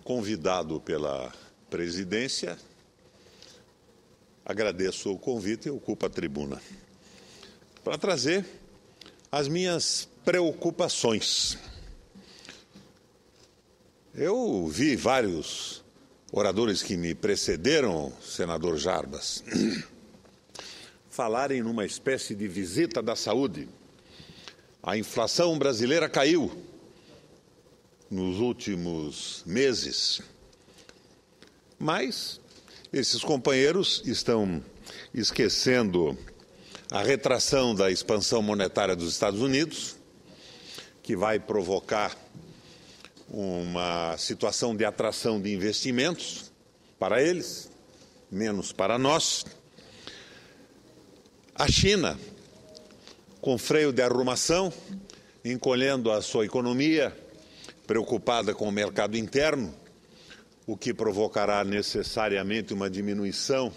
convidado pela presidência, agradeço o convite e ocupo a tribuna para trazer as minhas preocupações. Eu vi vários oradores que me precederam, senador Jarbas, falarem numa espécie de visita da saúde. A inflação brasileira caiu nos últimos meses, mas esses companheiros estão esquecendo a retração da expansão monetária dos Estados Unidos, que vai provocar uma situação de atração de investimentos para eles, menos para nós. A China, com freio de arrumação, encolhendo a sua economia, preocupada com o mercado interno, o que provocará necessariamente uma diminuição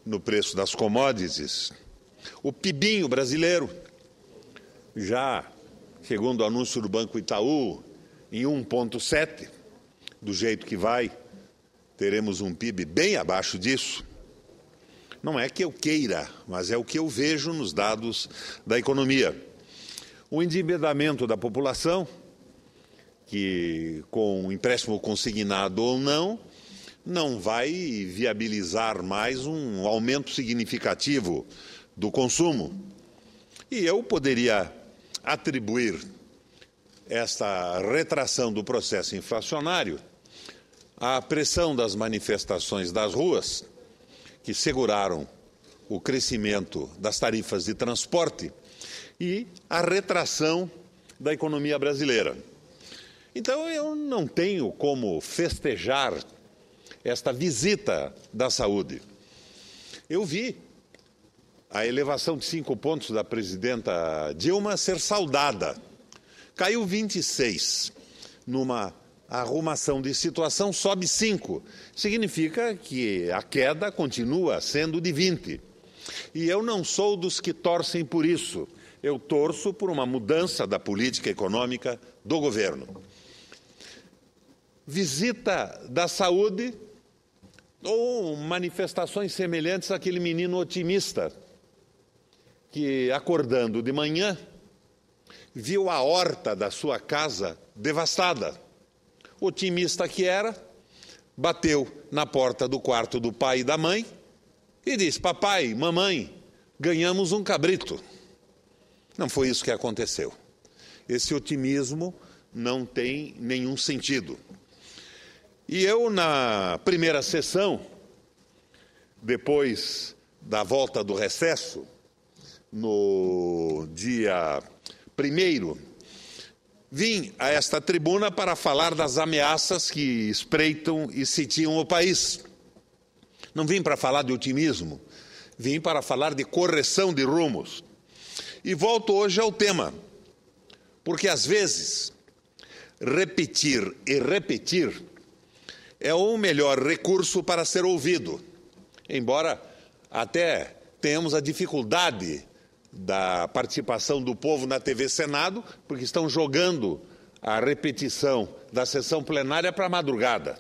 no preço das commodities. O PIBinho brasileiro, já, segundo o anúncio do Banco Itaú, em 1,7, do jeito que vai, teremos um PIB bem abaixo disso. Não é que eu queira, mas é o que eu vejo nos dados da economia. O endividamento da população, que com empréstimo consignado ou não vai viabilizar mais um aumento significativo do consumo. E eu poderia atribuir esta retração do processo inflacionário à pressão das manifestações das ruas, que seguraram o crescimento das tarifas de transporte e a retração da economia brasileira. Então, eu não tenho como festejar esta visita da saúde. Eu vi a elevação de 5 pontos da presidenta Dilma ser saudada. Caiu 26. Numa arrumação de situação, sobe 5. Significa que a queda continua sendo de 20. E eu não sou dos que torcem por isso. Eu torço por uma mudança da política econômica do governo. Visita da saúde ou manifestações semelhantes àquele menino otimista que, acordando de manhã, viu a horta da sua casa devastada. Otimista que era, bateu na porta do quarto do pai e da mãe e disse: papai, mamãe, ganhamos um cabrito. Não foi isso que aconteceu. Esse otimismo não tem nenhum sentido. E eu, na primeira sessão, depois da volta do recesso, no dia 1º, vim a esta tribuna para falar das ameaças que espreitam e sitiam o país. Não vim para falar de otimismo, vim para falar de correção de rumos. E volto hoje ao tema, porque às vezes repetir e repetir é o melhor recurso para ser ouvido, embora até tenhamos a dificuldade da participação do povo na TV Senado, porque estão jogando a repetição da sessão plenária para a madrugada.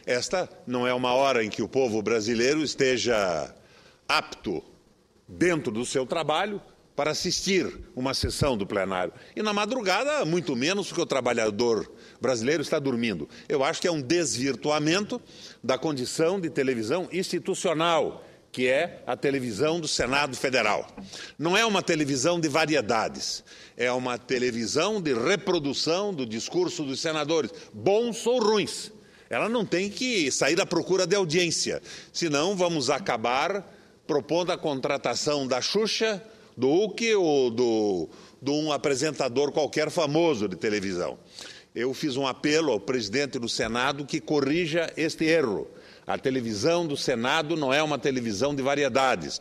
Esta não é uma hora em que o povo brasileiro esteja apto, dentro do seu trabalho, para assistir uma sessão do plenário. E na madrugada, muito menos, porque o trabalhador brasileiro está dormindo. Eu acho que é um desvirtuamento da condição de televisão institucional, que é a televisão do Senado Federal. Não é uma televisão de variedades, é uma televisão de reprodução do discurso dos senadores, bons ou ruins. Ela não tem que sair à procura de audiência, senão vamos acabar propondo a contratação da Xuxa, do Huck ou de um apresentador qualquer famoso de televisão. Eu fiz um apelo ao presidente do Senado que corrija este erro. A televisão do Senado não é uma televisão de variedades.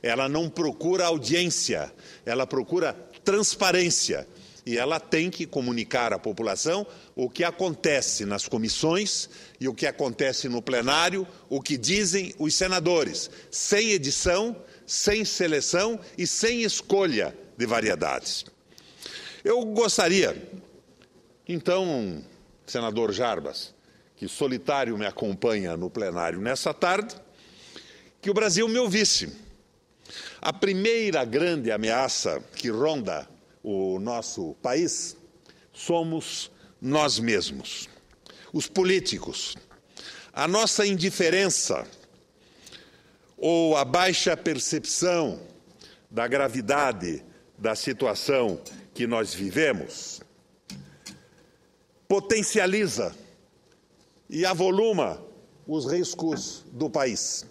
Ela não procura audiência, ela procura transparência. E ela tem que comunicar à população o que acontece nas comissões e o que acontece no plenário, o que dizem os senadores, sem edição, sem seleção e sem escolha de variedades. Eu gostaria, então, senador Jarbas, que solitário me acompanha no plenário nessa tarde, que o Brasil me ouvisse. A primeira grande ameaça que ronda o nosso país somos nós mesmos, os políticos. A nossa indiferença ou a baixa percepção da gravidade da situação que nós vivemos potencializa e avoluma os riscos do país.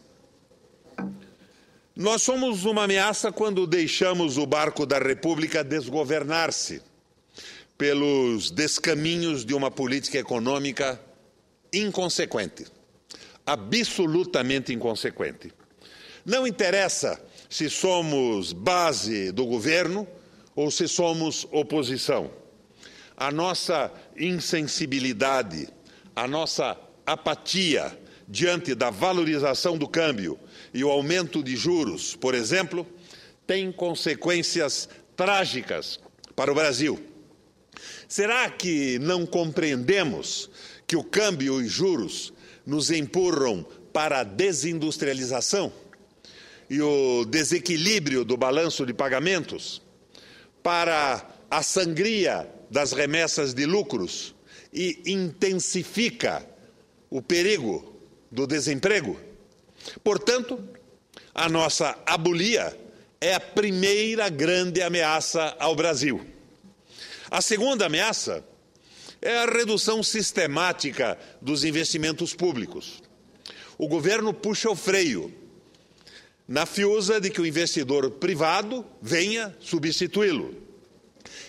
Nós somos uma ameaça quando deixamos o barco da República desgovernar-se pelos descaminhos de uma política econômica inconsequente, absolutamente inconsequente. Não interessa se somos base do governo ou se somos oposição. A nossa insensibilidade, a nossa apatia diante da valorização do câmbio e o aumento de juros, por exemplo, tem consequências trágicas para o Brasil. Será que não compreendemos que o câmbio e juros nos empurram para a desindustrialização e o desequilíbrio do balanço de pagamentos, para a sangria das remessas de lucros e intensifica o perigo do desemprego? Portanto, a nossa abolia é a primeira grande ameaça ao Brasil. A segunda ameaça é a redução sistemática dos investimentos públicos. O governo puxa o freio, na fiusa de que o investidor privado venha substituí-lo.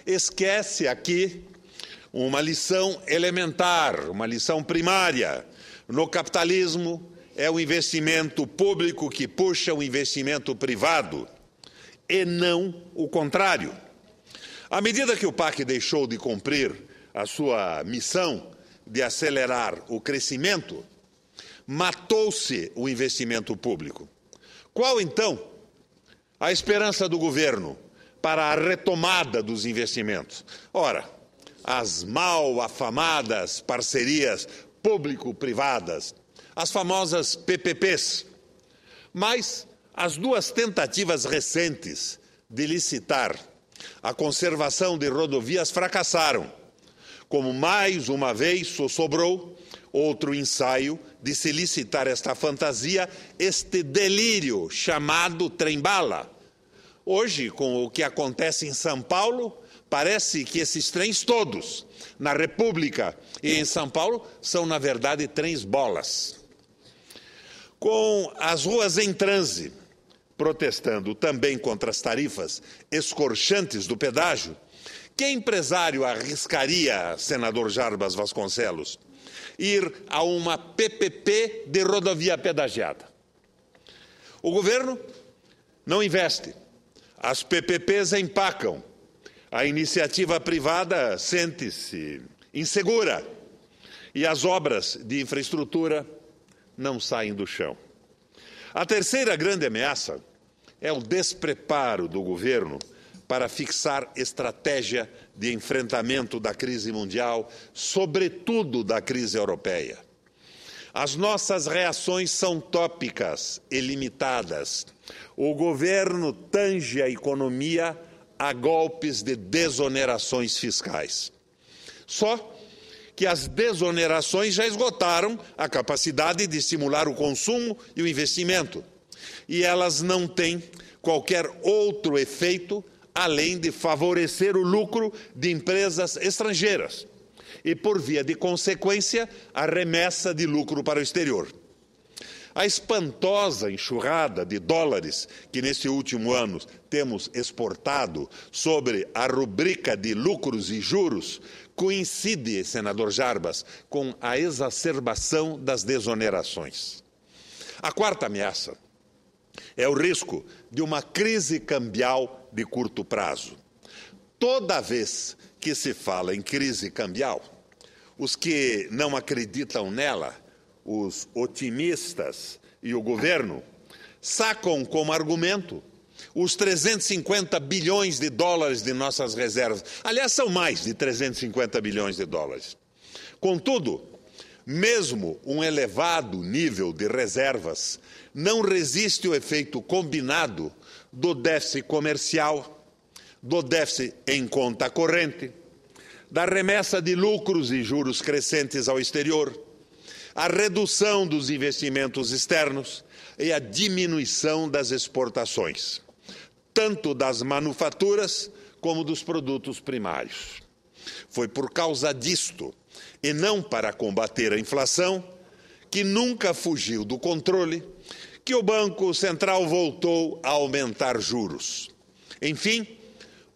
Esquece aqui uma lição elementar, uma lição primária. No capitalismo, é o investimento público que puxa o investimento privado, e não o contrário. À medida que o PAC deixou de cumprir a sua missão de acelerar o crescimento, matou-se o investimento público. Qual, então, a esperança do governo para a retomada dos investimentos? Ora, as mal afamadas parcerias público-privadas, as famosas PPPs, mas as duas tentativas recentes de licitar a conservação de rodovias fracassaram, como mais uma vez sobrou outro ensaio de se licitar esta fantasia, este delírio chamado trem-bala. Hoje, com o que acontece em São Paulo, parece que esses trens todos, na República e em São Paulo, são, na verdade, trens-bolas. Com as ruas em transe, protestando também contra as tarifas escorchantes do pedágio, que empresário arriscaria, senador Jarbas Vasconcelos, ir a uma PPP de rodovia pedagiada? O governo não investe, as PPPs empacam, a iniciativa privada sente-se insegura e as obras de infraestrutura não saem do chão. A terceira grande ameaça é o despreparo do governo para fixar estratégia de enfrentamento da crise mundial, sobretudo da crise europeia. As nossas reações são tópicas e limitadas. O governo tange a economia a golpes de desonerações fiscais. Só que as desonerações já esgotaram a capacidade de estimular o consumo e o investimento. E elas não têm qualquer outro efeito além de favorecer o lucro de empresas estrangeiras e, por via de consequência, a remessa de lucro para o exterior. A espantosa enxurrada de dólares que neste último ano temos exportado sobre a rubrica de lucros e juros coincide, senador Jarbas, com a exacerbação das desonerações. A quarta ameaça é o risco de uma crise cambial de curto prazo. Toda vez que se fala em crise cambial, os que não acreditam nela, os otimistas e o governo, sacam como argumento os 350 bilhões de dólares de nossas reservas. Aliás, são mais de 350 bilhões de dólares. Contudo, Mesmo um elevado nível de reservas não resiste ao efeito combinado do déficit comercial, do déficit em conta corrente, da remessa de lucros e juros crescentes ao exterior, a redução dos investimentos externos e a diminuição das exportações, tanto das manufaturas como dos produtos primários. Foi por causa disto, e não para combater a inflação, que nunca fugiu do controle, que o Banco Central voltou a aumentar juros. Enfim,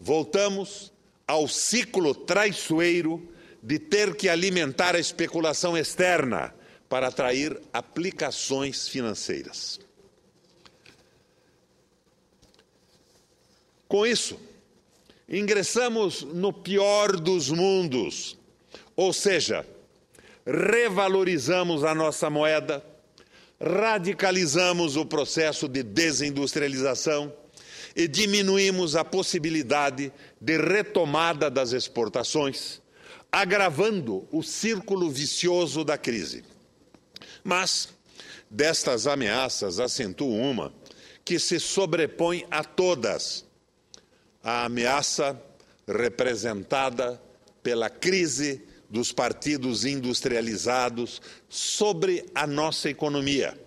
voltamos ao ciclo traiçoeiro de ter que alimentar a especulação externa para atrair aplicações financeiras. Com isso, ingressamos no pior dos mundos, ou seja, revalorizamos a nossa moeda, radicalizamos o processo de desindustrialização e diminuímos a possibilidade de retomada das exportações, agravando o círculo vicioso da crise. Mas destas ameaças acentuo uma que se sobrepõe a todas: a ameaça representada pela crise dos partidos industrializados sobre a nossa economia.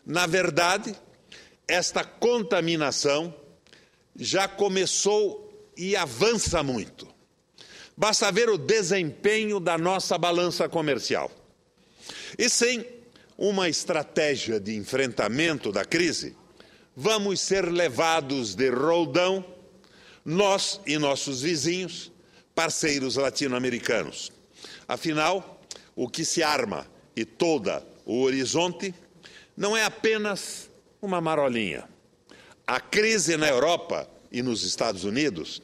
Na verdade, esta contaminação já começou e avança muito. Basta ver o desempenho da nossa balança comercial. E sem uma estratégia de enfrentamento da crise, vamos ser levados de roldão, nós e nossos vizinhos, parceiros latino-americanos. Afinal, o que se arma e todo o horizonte não é apenas uma marolinha. A crise na Europa e nos Estados Unidos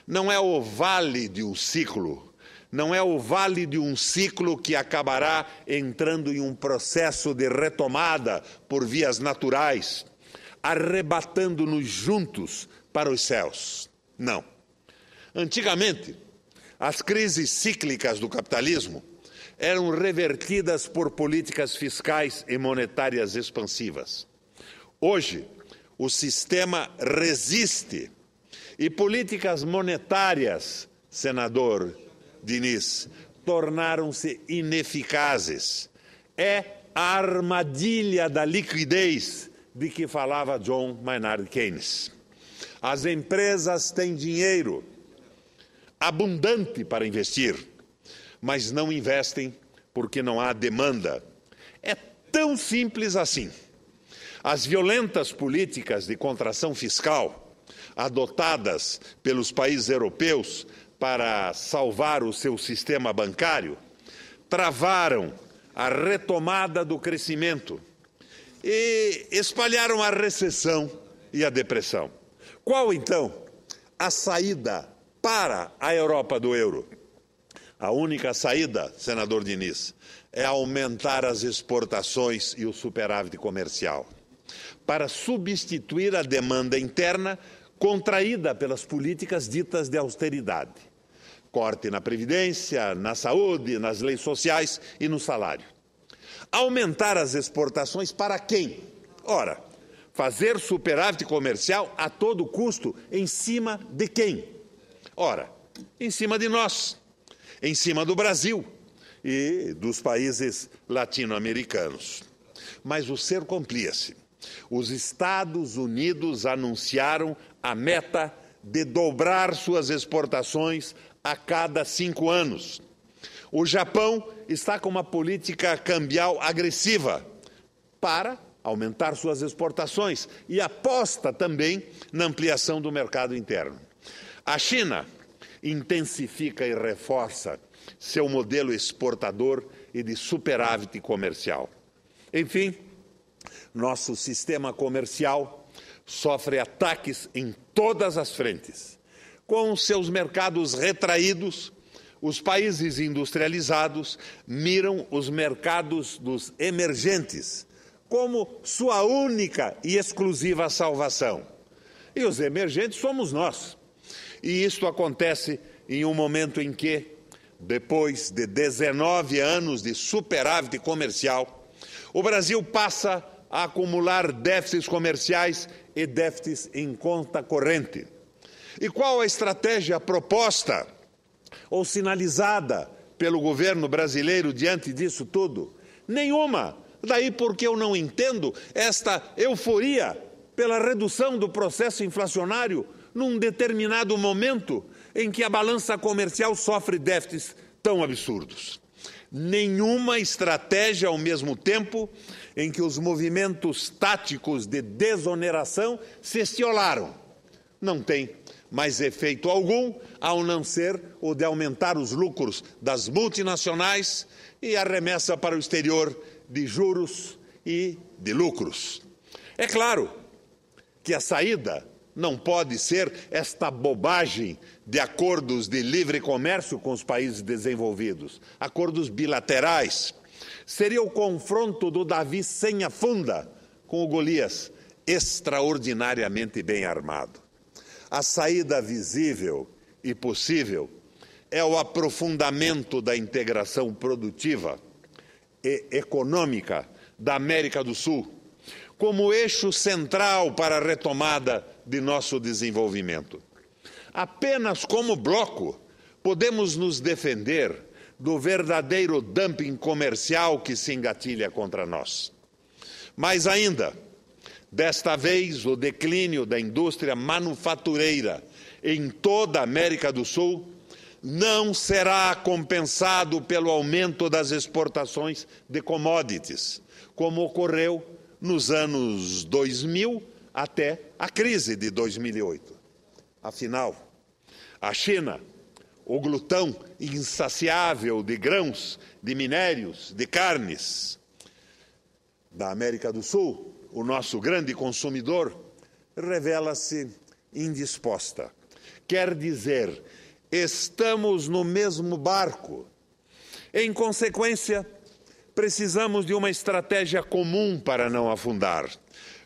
não é o vale de um ciclo, não é o vale de um ciclo que acabará entrando em um processo de retomada por vias naturais, arrebatando-nos juntos para os céus. Não. Antigamente, as crises cíclicas do capitalismo eram revertidas por políticas fiscais e monetárias expansivas. Hoje, o sistema resiste e políticas monetárias, senador Diniz, tornaram-se ineficazes. É a armadilha da liquidez de que falava John Maynard Keynes. As empresas têm dinheiro abundante para investir, mas não investem porque não há demanda. É tão simples assim. As violentas políticas de contração fiscal adotadas pelos países europeus para salvar o seu sistema bancário travaram a retomada do crescimento e espalharam a recessão e a depressão. Qual, então, a saída para a Europa do euro? A única saída, senador Diniz, é aumentar as exportações e o superávit comercial, para substituir a demanda interna contraída pelas políticas ditas de austeridade. Corte na Previdência, na saúde, nas leis sociais e no salário. Aumentar as exportações para quem? Ora, fazer superávit comercial a todo custo em cima de quem? Ora, em cima de nós, em cima do Brasil e dos países latino-americanos. Mas o cerco amplia-se. Os Estados Unidos anunciaram a meta de dobrar suas exportações a cada 5 anos. O Japão está com uma política cambial agressiva para aumentar suas exportações e aposta também na ampliação do mercado interno. A China intensifica e reforça seu modelo exportador e de superávit comercial. Enfim, nosso sistema comercial sofre ataques em todas as frentes. Com seus mercados retraídos, os países industrializados miram os mercados dos emergentes como sua única e exclusiva salvação. E os emergentes somos nós. E isto acontece em um momento em que depois de 19 anos de superávit comercial, o Brasil passa a acumular déficits comerciais e déficits em conta corrente. E qual a estratégia proposta ou sinalizada pelo governo brasileiro diante disso tudo? Nenhuma. Daí porque eu não entendo esta euforia pela redução do processo inflacionário num determinado momento em que a balança comercial sofre déficits tão absurdos. Nenhuma estratégia ao mesmo tempo em que os movimentos táticos de desoneração se estiolaram. Não tem mais efeito algum, ao não ser o de aumentar os lucros das multinacionais e a remessa para o exterior de juros e de lucros. É claro que a saída não pode ser esta bobagem de acordos de livre comércio com os países desenvolvidos, acordos bilaterais. Seria o confronto do Davi sem a funda com o Golias, extraordinariamente bem armado. A saída visível e possível é o aprofundamento da integração produtiva e econômica da América do Sul, como eixo central para a retomada de nosso desenvolvimento. Apenas como bloco podemos nos defender do verdadeiro dumping comercial que se engatilha contra nós. Mais ainda, desta vez o declínio da indústria manufatureira em toda a América do Sul não será compensado pelo aumento das exportações de commodities, como ocorreu nos anos 2000 até a crise de 2008. Afinal, a China, o glutão insaciável de grãos, de minérios, de carnes, da América do Sul, o nosso grande consumidor, revela-se indisposta. Quer dizer, estamos no mesmo barco. Em consequência, precisamos de uma estratégia comum para não afundar.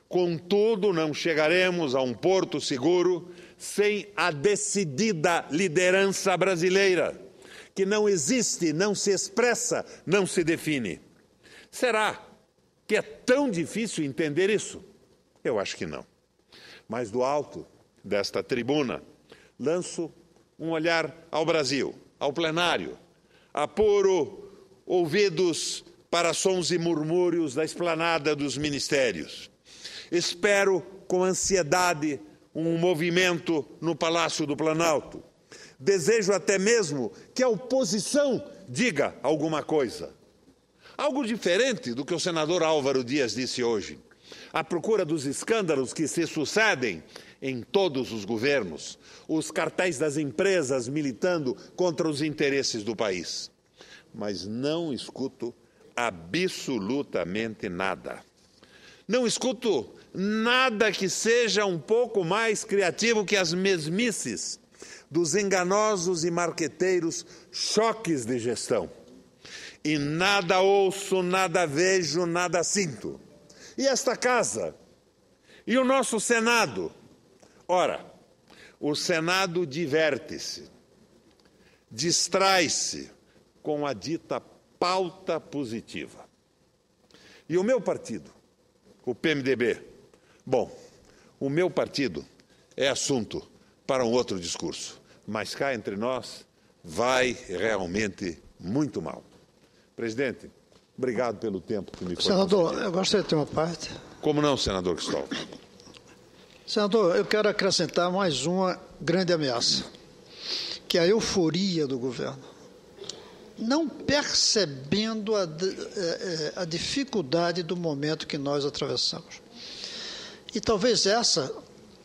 Contudo, não chegaremos a um porto seguro sem a decidida liderança brasileira, que não existe, não se expressa, não se define. Será que é tão difícil entender isso? Eu acho que não. Mas do alto desta tribuna, lanço um olhar ao Brasil, ao plenário, apuro ouvidos para sons e murmúrios da esplanada dos ministérios. Espero com ansiedade um movimento no Palácio do Planalto. Desejo até mesmo que a oposição diga alguma coisa. Algo diferente do que o senador Álvaro Dias disse hoje. À procura dos escândalos que se sucedem em todos os governos, os cartéis das empresas militando contra os interesses do país. Mas não escuto absolutamente nada. Não escuto nada que seja um pouco mais criativo que as mesmices dos enganosos e marqueteiros choques de gestão. E nada ouço, nada vejo, nada sinto. E esta casa? E o nosso Senado? Ora, o Senado diverte-se, distrai-se com a dita pauta positiva. E o meu partido, o PMDB? Bom, o meu partido é assunto para um outro discurso, mas cá entre nós vai realmente muito mal. Presidente, obrigado pelo tempo que me foi Senador, concedido. eu gostaria de ter uma parte. Como não, senador Cristóvão? Senador, eu quero acrescentar mais uma grande ameaça, que é a euforia do governo. Não percebendo a dificuldade do momento que nós atravessamos. E talvez essa,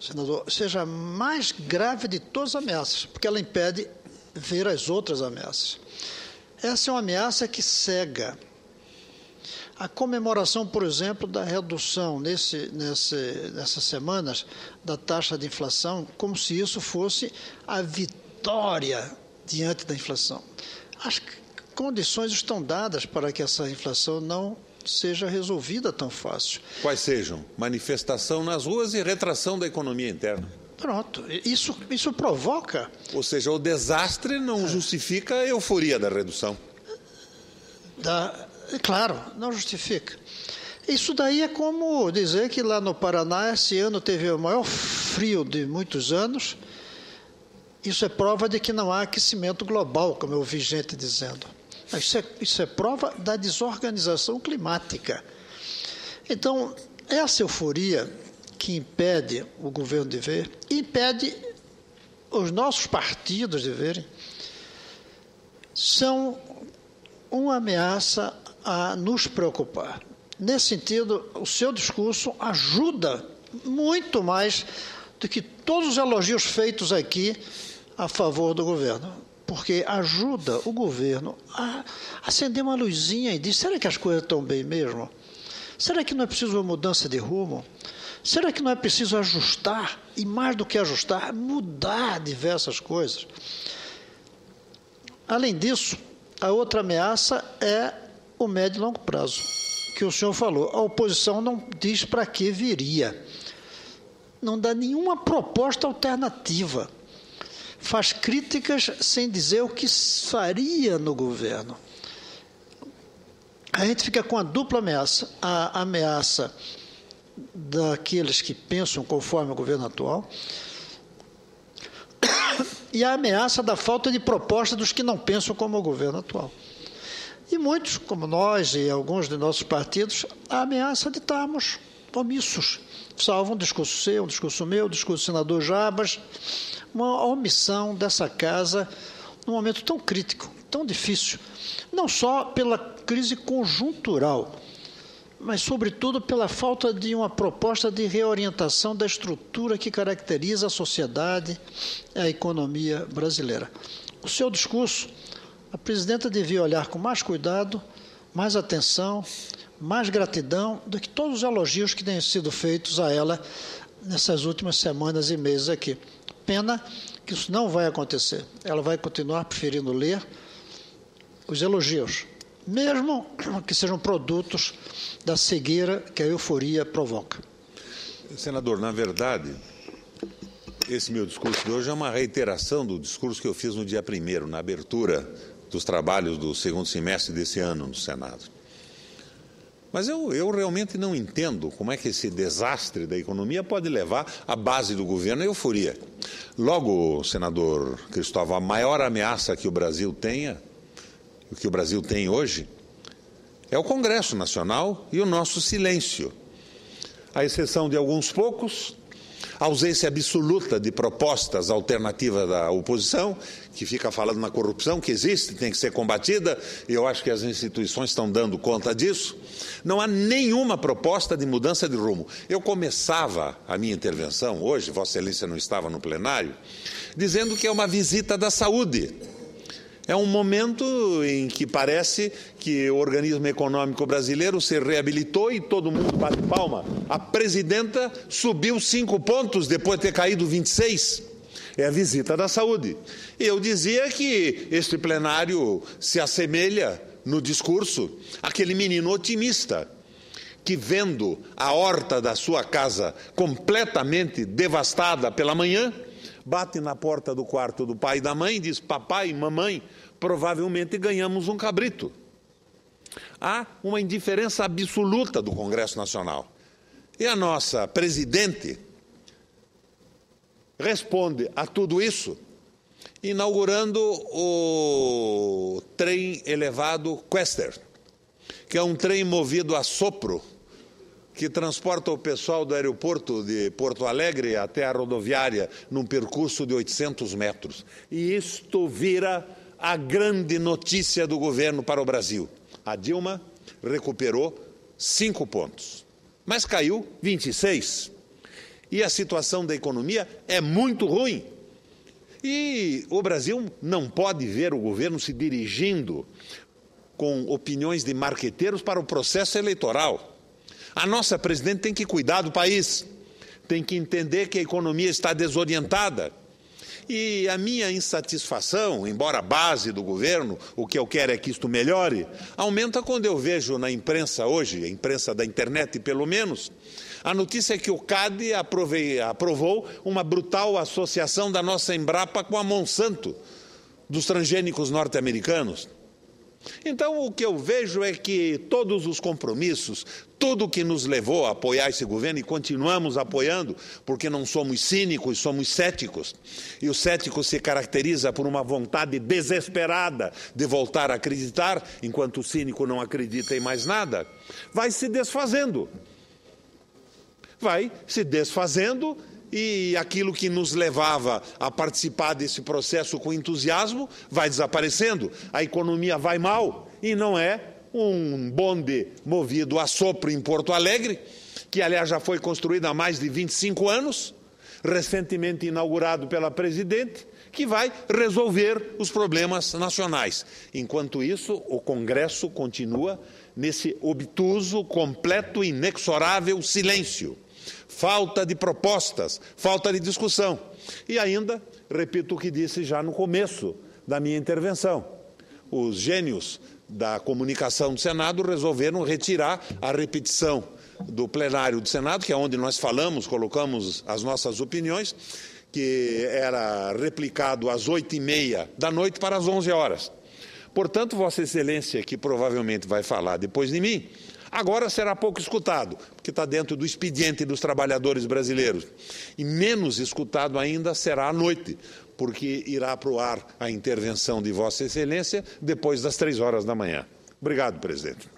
senador, seja a mais grave de todas as ameaças, porque ela impede ver as outras ameaças. Essa é uma ameaça que cega. A comemoração, por exemplo, da redução nessas semanas da taxa de inflação, como se isso fosse a vitória diante da inflação. As condições estão dadas para que essa inflação não seja resolvida tão fácil. Quais sejam? Manifestação nas ruas e retração da economia interna. Pronto. Isso provoca... Ou seja, o desastre não justifica a euforia da redução. Claro, não justifica. Isso daí é como dizer que lá no Paraná esse ano teve o maior frio de muitos anos. Isso é prova de que não há aquecimento global, como eu ouvi gente dizendo. Isso é prova da desorganização climática. Então, essa euforia que impede o governo de ver, impede os nossos partidos de verem, são uma ameaça a nos preocupar. Nesse sentido, o seu discurso ajuda muito mais do que todos os elogios feitos aqui a favor do governo, porque ajuda o governo a acender uma luzinha e dizer, será que as coisas estão bem mesmo? Será que não é preciso uma mudança de rumo? Será que não é preciso ajustar, e mais do que ajustar, mudar diversas coisas? Além disso, a outra ameaça é o médio e longo prazo, que o senhor falou. A oposição não diz para que viria. Não dá nenhuma proposta alternativa. Faz críticas sem dizer o que faria no governo. A gente fica com a dupla ameaça. A ameaça daqueles que pensam conforme o governo atual e a ameaça da falta de proposta dos que não pensam como o governo atual. E muitos, como nós e alguns de nossos partidos, a ameaça de estarmos omissos, salvo um discurso seu, um discurso meu, um discurso do senador Jabas, uma omissão dessa casa num momento tão crítico, tão difícil, não só pela crise conjuntural, mas, sobretudo, pela falta de uma proposta de reorientação da estrutura que caracteriza a sociedade e a economia brasileira. O seu discurso, a presidenta devia olhar com mais cuidado, mais atenção, mais gratidão do que todos os elogios que têm sido feitos a ela nessas últimas semanas e meses aqui. Pena que isso não vai acontecer. Ela vai continuar preferindo ler os elogios, mesmo que sejam produtos da cegueira que a euforia provoca. Senador, na verdade, esse meu discurso de hoje é uma reiteração do discurso que eu fiz no dia 1º, na abertura dos trabalhos do segundo semestre desse ano no Senado. Mas eu realmente não entendo como é que esse desastre da economia pode levar a base do governo à euforia. Logo, senador Cristóvão, a maior ameaça que o Brasil tenha, o que o Brasil tem hoje, é o Congresso Nacional e o nosso silêncio. À exceção de alguns poucos, a ausência absoluta de propostas alternativas da oposição, que fica falando na corrupção que existe, tem que ser combatida, e eu acho que as instituições estão dando conta disso. Não há nenhuma proposta de mudança de rumo. Eu começava a minha intervenção hoje, Vossa Excelência não estava no plenário, dizendo que é uma visita da saúde. É um momento em que parece que o organismo econômico brasileiro se reabilitou e todo mundo bate palma. A presidenta subiu 5 pontos depois de ter caído 26. É a visita da saúde. E eu dizia que este plenário se assemelha no discurso àquele menino otimista que, vendo a horta da sua casa completamente devastada pela manhã, bate na porta do quarto do pai e da mãe e diz: papai, mamãe, provavelmente ganhamos um cabrito. Há uma indiferença absoluta do Congresso Nacional. E a nossa presidente responde a tudo isso inaugurando o trem elevado Quester, que é um trem movido a sopro, que transporta o pessoal do aeroporto de Porto Alegre até a rodoviária num percurso de 800 metros. E isto vira a grande notícia do governo para o Brasil. A Dilma recuperou 5 pontos, mas caiu 26. E a situação da economia é muito ruim. E o Brasil não pode ver o governo se dirigindo com opiniões de marqueteiros para o processo eleitoral. A nossa presidente tem que cuidar do país, tem que entender que a economia está desorientada. E a minha insatisfação, embora a base do governo, o que eu quero é que isto melhore, aumenta quando eu vejo na imprensa hoje, a imprensa da internet pelo menos, A notícia é que o CAD aprovou uma brutal associação da nossa Embrapa com a Monsanto, dos transgênicos norte-americanos. Então, o que eu vejo é que todos os compromissos, tudo que nos levou a apoiar esse governo, e continuamos apoiando, porque não somos cínicos, somos céticos, e o cético se caracteriza por uma vontade desesperada de voltar a acreditar, enquanto o cínico não acredita em mais nada, vai se desfazendo. Vai se desfazendo, e aquilo que nos levava a participar desse processo com entusiasmo vai desaparecendo. A economia vai mal, e não é um bonde movido a sopro em Porto Alegre, que aliás já foi construído há mais de 25 anos, recentemente inaugurado pela presidente, que vai resolver os problemas nacionais. Enquanto isso, o Congresso continua nesse obtuso, completo e inexorável silêncio. Falta de propostas, falta de discussão. E ainda, repito o que disse já no começo da minha intervenção, os gênios da comunicação do Senado resolveram retirar a repetição do plenário do Senado, que é onde nós falamos, colocamos as nossas opiniões, que era replicado às 8h30 da noite para as 11 horas. Portanto, Vossa Excelência, que provavelmente vai falar depois de mim, agora será pouco escutado, porque está dentro do expediente dos trabalhadores brasileiros. E menos escutado ainda será à noite, porque irá para o ar a intervenção de Vossa Excelência depois das 3 horas da manhã. Obrigado, presidente.